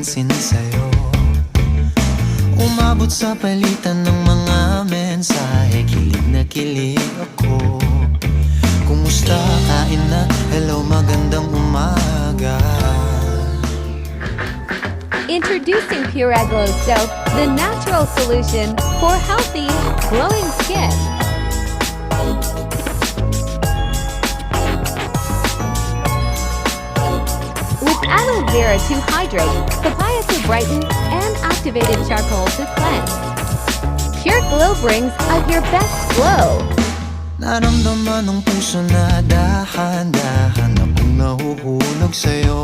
napansin sa'yo. Umabot sa palitan ng mga mensahe, kilig na kilig ako. Kumusta, kain na, hello, magandang umaga. Introducing Pura Glow Soap, the natural solution for healthy, glowing skin. With aloe vera to hydrate, papaya to brighten, and activated charcoal to cleanse. Pure Glow brings out your best glow. Naramdaman ng puso na dahan-dahan akong nahuhulog sa'yo.